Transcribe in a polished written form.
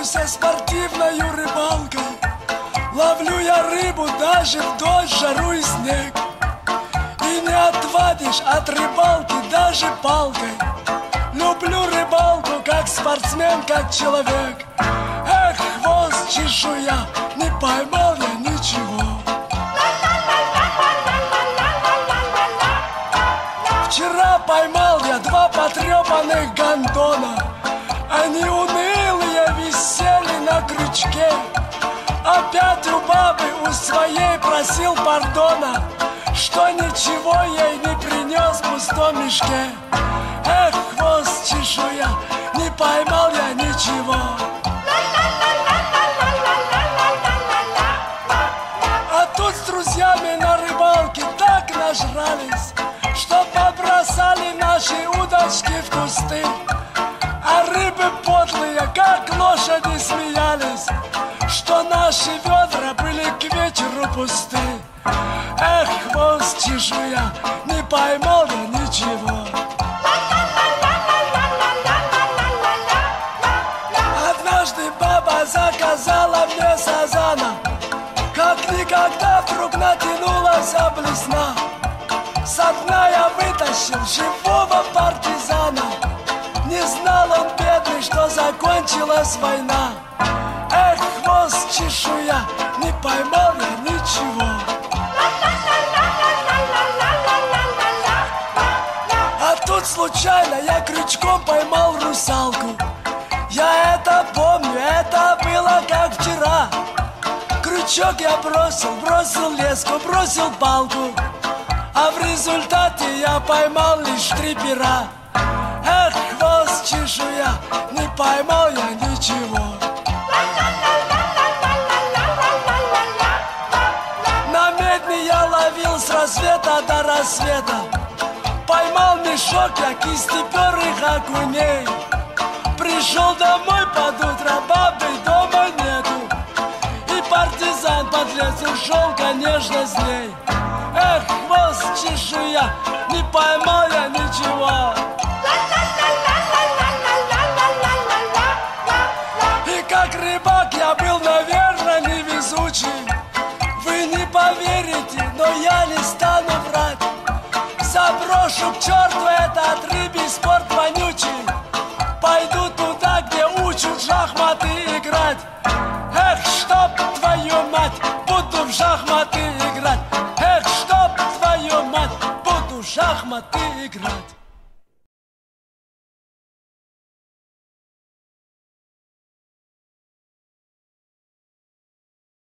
Занимаюсь спортивною рыбалкой. Ловлю я рыбу даже в дождь, жару и снег. И не отвадишь от рыбалки даже палкой. Люблю рыбалку как спортсмен, как человек. Эх, хвост чешуя, не поймал я ничего. Вчера поймал я 2 потрепанных гондона. Они унылые висели на крючке. Опять у бабы у своей просил пардона, что ничего ей не принес в пустом мешке. Эх, хвост чешуя, не поймал я ничего. А тут с друзьями на рыбалке так нажрались, что побросали наши удочки в кусты. А рыбы подлые, как лошади, смеялись, что наши ведра были к вечеру пусты. Эх, хвост чешуя, не поймал я ничего. Однажды баба заказала мне сазана, как никогда вдруг натянулась блесна. Со дна я вытащил живого партизана. Не знал он, бедный, что закончилась война. Эх, хвост чешуя, не поймал я ничего. А тут случайно я крючком поймал русалку. Я это помню, это было как вчера. Крючок я бросил леску, бросил палку. А в результате я поймал лишь 3 пера. Эх, хвост чешуя, не поймал я ничего. На медне я ловил с рассвета до рассвета. Поймал мешок я кистеперых окуней. Пришел домой под утро, бабы дома нету. И партизан подлец ушел, конечно, с ней. Эх, хвост чешуя, не поймал я ничего. И как рыбак я был, наверное, невезучий. Вы не поверите, но я не стану врать. Заброшу к черту этот рыбий спорт вонючий. Пойду туда, где учат в шахматы играть. Эх, чтоб твою мать, буду в шахматы играть. Эх, чтоб твою мать, буду в шахматы играть.